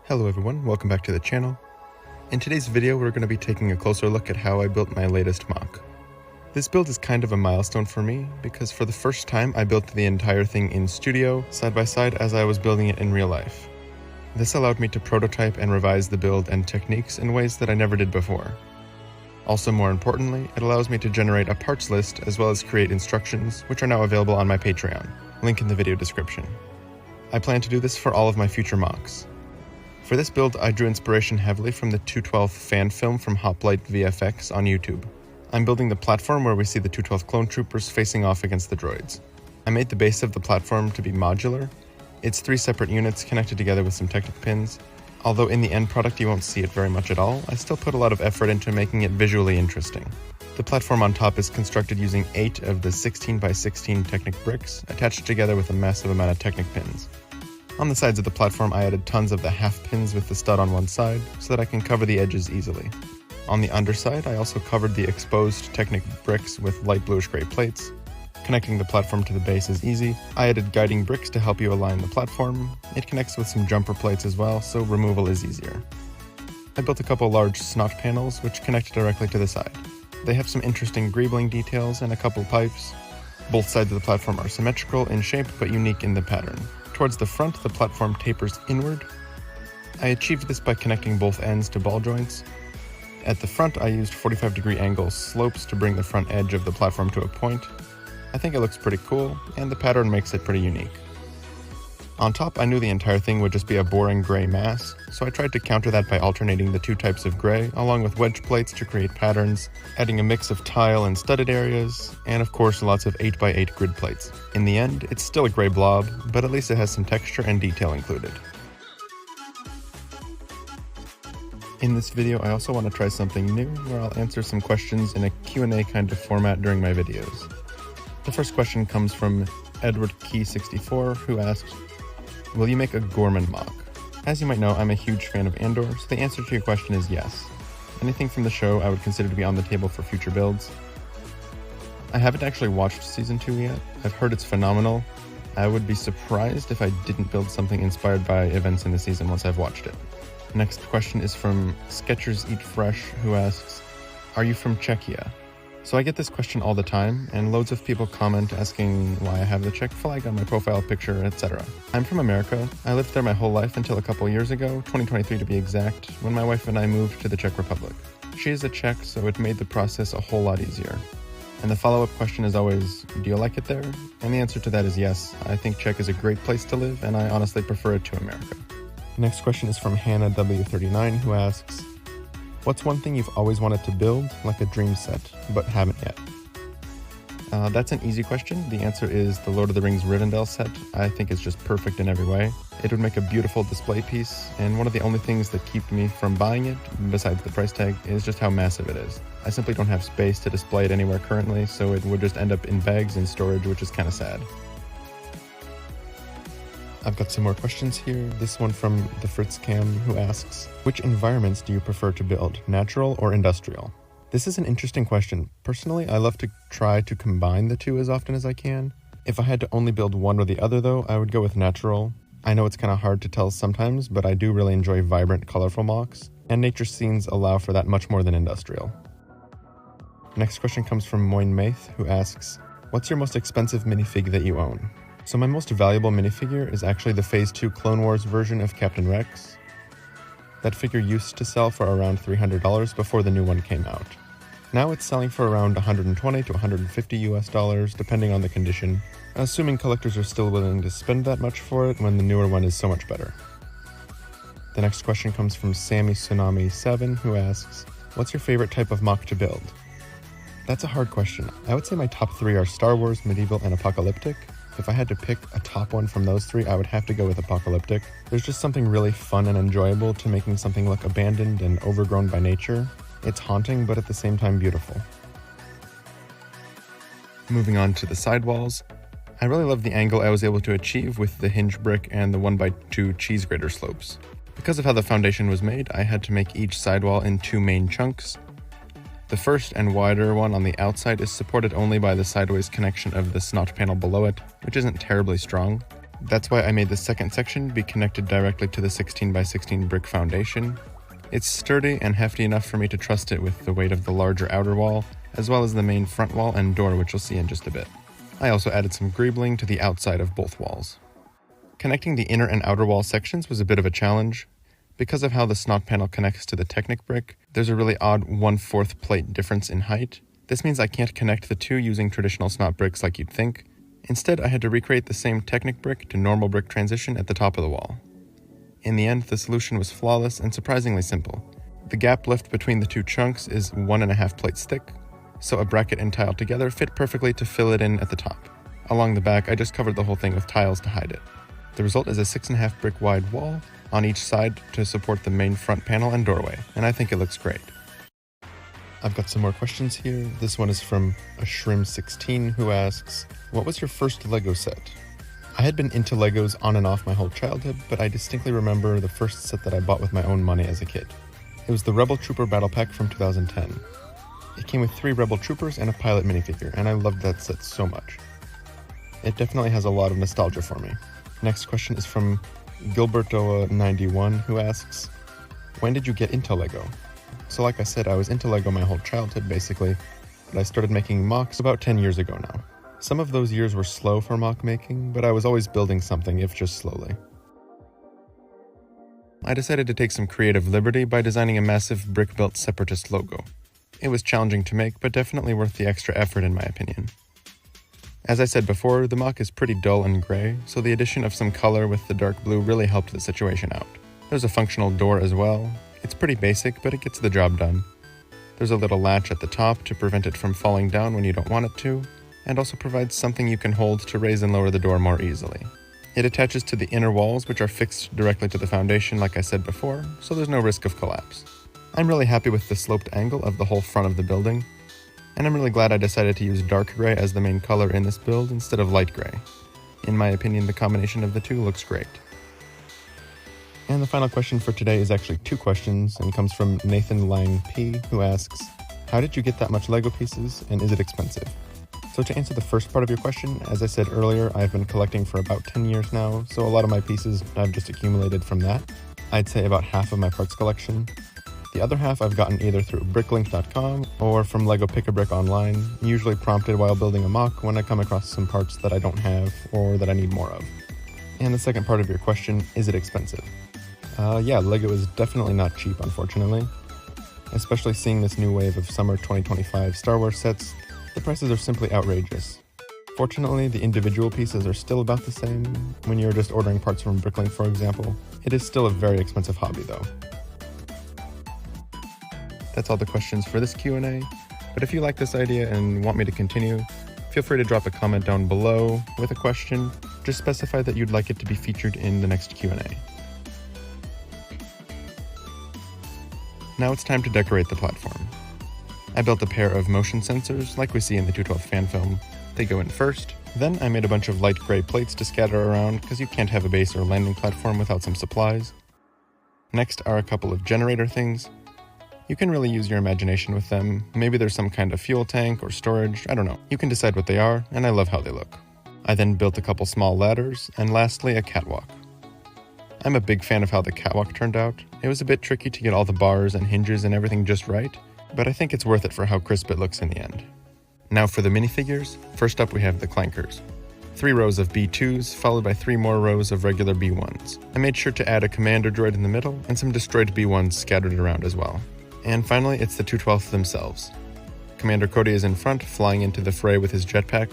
Hello everyone, welcome back to the channel. In today's video we're going to be taking a closer look at how I built my latest mock. This build is kind of a milestone for me, because for the first time I built the entire thing in studio, side by side as I was building it in real life. This allowed me to prototype and revise the build and techniques in ways that I never did before. Also, more importantly, it allows me to generate a parts list as well as create instructions, which are now available on my Patreon, link in the video description. I plan to do this for all of my future mocks. For this build, I drew inspiration heavily from the 212 fan film from Hoplite VFX on YouTube. I'm building the platform where we see the 212 clone troopers facing off against the droids. I made the base of the platform to be modular. It's 3 separate units connected together with some Technic pins. Although in the end product you won't see it very much at all, I still put a lot of effort into making it visually interesting. The platform on top is constructed using 8 of the 16x16 Technic bricks, attached together with a massive amount of Technic pins. On the sides of the platform I added tons of the half pins with the stud on one side, so that I can cover the edges easily. On the underside I also covered the exposed Technic bricks with light bluish gray plates. Connecting the platform to the base is easy. I added guiding bricks to help you align the platform. It connects with some jumper plates as well, so removal is easier. I built a couple large snot panels which connect directly to the side. They have some interesting greebling details and a couple pipes. Both sides of the platform are symmetrical in shape but unique in the pattern. Towards the front, the platform tapers inward. I achieved this by connecting both ends to ball joints. At the front, I used 45-degree angle slopes to bring the front edge of the platform to a point. I think it looks pretty cool, and the pattern makes it pretty unique. On top, I knew the entire thing would just be a boring gray mass, so I tried to counter that by alternating the 2 types of gray, along with wedge plates to create patterns, adding a mix of tile and studded areas, and of course lots of 8x8 grid plates. In the end, it's still a gray blob, but at least it has some texture and detail included. In this video, I also want to try something new, where I'll answer some questions in a Q&A kind of format during my videos. The first question comes from Edward Key 64, who asks, will you make a Gorman mock? As you might know, I'm a huge fan of Andor, so the answer to your question is yes. Anything from the show I would consider to be on the table for future builds. I haven't actually watched Season 2 yet. I've heard it's phenomenal. I would be surprised if I didn't build something inspired by events in the season once I've watched it. Next question is from Sketchers Eat Fresh, who asks, are you from Czechia? So I get this question all the time, and loads of people comment asking why I have the Czech flag on my profile picture, etc. I'm from America. I lived there my whole life until a couple years ago, 2023 to be exact, when my wife and I moved to the Czech Republic. She is a Czech, so it made the process a whole lot easier. And the follow-up question is always, do you like it there? And the answer to that is yes. I think Czech is a great place to live, and I honestly prefer it to America. Next question is from Hannah W39, who asks, what's one thing you've always wanted to build, like a dream set, but haven't yet? That's an easy question. The answer is the Lord of the Rings Rivendell set. I think it's just perfect in every way. It would make a beautiful display piece, and one of the only things that keep me from buying it, besides the price tag, is just how massive it is. I simply don't have space to display it anywhere currently, so it would just end up in bags in storage, which is kind of sad. I've got some more questions here. This one from the Fritz Cam, who asks, which environments do you prefer to build, natural or industrial? This is an interesting question. Personally, I love to try to combine the two as often as I can. If I had to only build one or the other though, I would go with natural. I know it's kind of hard to tell sometimes, but I do really enjoy vibrant, colorful mocks, and nature scenes allow for that much more than industrial. Next question comes from Moin Maith, who asks, what's your most expensive minifig that you own? So my most valuable minifigure is actually the Phase 2 Clone Wars version of Captain Rex. That figure used to sell for around $300 before the new one came out. Now it's selling for around $120 to $150 depending on the condition, assuming collectors are still willing to spend that much for it when the newer one is so much better. The next question comes from Sammy Tsunami 7, who asks, what's your favorite type of mock to build? That's a hard question. I would say my top 3 are Star Wars, Medieval, and Apocalyptic. If I had to pick a top one from those 3, I would have to go with Apocalyptic. There's just something really fun and enjoyable to making something look abandoned and overgrown by nature. It's haunting, but at the same time beautiful. Moving on to the sidewalls, I really love the angle I was able to achieve with the hinge brick and the 1x2 cheese grater slopes. Because of how the foundation was made, I had to make each sidewall in 2 main chunks. The first and wider one on the outside is supported only by the sideways connection of the snot panel below it, which isn't terribly strong. That's why I made the second section be connected directly to the 16x16 brick foundation. It's sturdy and hefty enough for me to trust it with the weight of the larger outer wall, as well as the main front wall and door, which you'll see in just a bit. I also added some greebling to the outside of both walls. Connecting the inner and outer wall sections was a bit of a challenge. Because of how the snot panel connects to the Technic brick, there's a really odd 1/4 plate difference in height. This means I can't connect the two using traditional snot bricks like you'd think. Instead, I had to recreate the same Technic brick to normal brick transition at the top of the wall. In the end, the solution was flawless and surprisingly simple. The gap left between the two chunks is 1.5 plates thick, so a bracket and tile together fit perfectly to fill it in at the top. Along the back, I just covered the whole thing with tiles to hide it. The result is a 6.5 brick wide wall on each side to support the main front panel and doorway, and I think it looks great. I've got some more questions here. This one is from a Shrim16 who asks, what was your first Lego set? I had been into Legos on and off my whole childhood, but I distinctly remember the first set that I bought with my own money as a kid. It was the Rebel Trooper Battle Pack from 2010. It came with 3 Rebel Troopers and a pilot minifigure, and I loved that set so much. It definitely has a lot of nostalgia for me. Next question is from Gilberto91 who asks, when did you get into Lego? So like I said, I was into Lego my whole childhood basically, but I started making MOCs about 10 years ago now. Some of those years were slow for MOC making, but I was always building something, if just slowly. I decided to take some creative liberty by designing a massive brick-built separatist logo. It was challenging to make, but definitely worth the extra effort in my opinion. As I said before, the MOC is pretty dull and gray, so the addition of some color with the dark blue really helped the situation out. There's a functional door as well. It's pretty basic, but it gets the job done. There's a little latch at the top to prevent it from falling down when you don't want it to, and also provides something you can hold to raise and lower the door more easily. It attaches to the inner walls, which are fixed directly to the foundation like I said before, so there's no risk of collapse. I'm really happy with the sloped angle of the whole front of the building, and I'm really glad I decided to use dark gray as the main color in this build instead of light gray. In my opinion, the combination of the two looks great. And the final question for today is actually 2 questions and comes from Nathan Lang P, who asks, how did you get that much Lego pieces and is it expensive? So to answer the first part of your question, as I said earlier, I've been collecting for about 10 years now, so a lot of my pieces I've just accumulated from that. I'd say about half of my parts collection. The other half I've gotten either through bricklink.com or from Lego Pick-a-Brick online, usually prompted while building a MOC when I come across some parts that I don't have or that I need more of. And the second part of your question, is it expensive? Yeah, Lego is definitely not cheap, unfortunately. Especially seeing this new wave of summer 2025 Star Wars sets, the prices are simply outrageous. Fortunately, the individual pieces are still about the same when you're just ordering parts from Bricklink, for example. It is still a very expensive hobby, though. That's all the questions for this Q&A, but if you like this idea and want me to continue, feel free to drop a comment down below with a question. Just specify that you'd like it to be featured in the next Q&A. Now it's time to decorate the platform. I built a pair of motion sensors like we see in the 212 fan film. They go in first. Then I made a bunch of light gray plates to scatter around because you can't have a base or landing platform without some supplies. Next are a couple of generator things. You can really use your imagination with them. Maybe there's some kind of fuel tank or storage, I don't know. You can decide what they are, and I love how they look. I then built a couple small ladders, and lastly a catwalk. I'm a big fan of how the catwalk turned out. It was a bit tricky to get all the bars and hinges and everything just right, but I think it's worth it for how crisp it looks in the end. Now for the minifigures, first up we have the clankers. 3 rows of B2s, followed by 3 more rows of regular B1s. I made sure to add a commander droid in the middle, and some destroyed B1s scattered around as well. And finally, it's the 212th themselves. Commander Cody is in front, flying into the fray with his jetpack.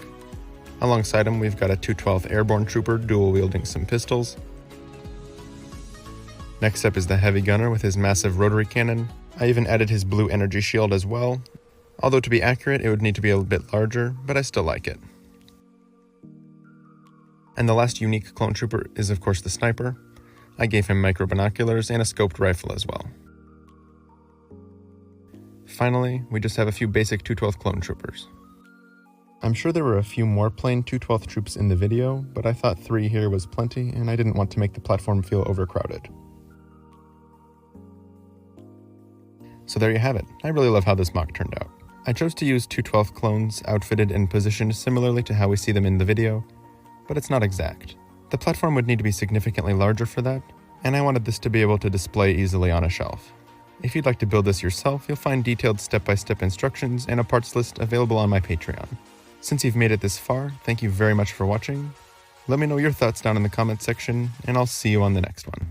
Alongside him, we've got a 212th airborne trooper dual-wielding some pistols. Next up is the heavy gunner with his massive rotary cannon. I even added his blue energy shield as well. Although to be accurate, it would need to be a bit larger, but I still like it. And the last unique clone trooper is of course the sniper. I gave him micro binoculars and a scoped rifle as well. Finally, we just have a few basic 212th clone troopers. I'm sure there were a few more plain 212th troops in the video, but I thought 3 here was plenty and I didn't want to make the platform feel overcrowded. So there you have it. I really love how this MOC turned out. I chose to use 212th clones outfitted and positioned similarly to how we see them in the video, but it's not exact. The platform would need to be significantly larger for that, and I wanted this to be able to display easily on a shelf. If you'd like to build this yourself, you'll find detailed step-by-step instructions and a parts list available on my Patreon. Since you've made it this far, thank you very much for watching. Let me know your thoughts down in the comments section, and I'll see you on the next one.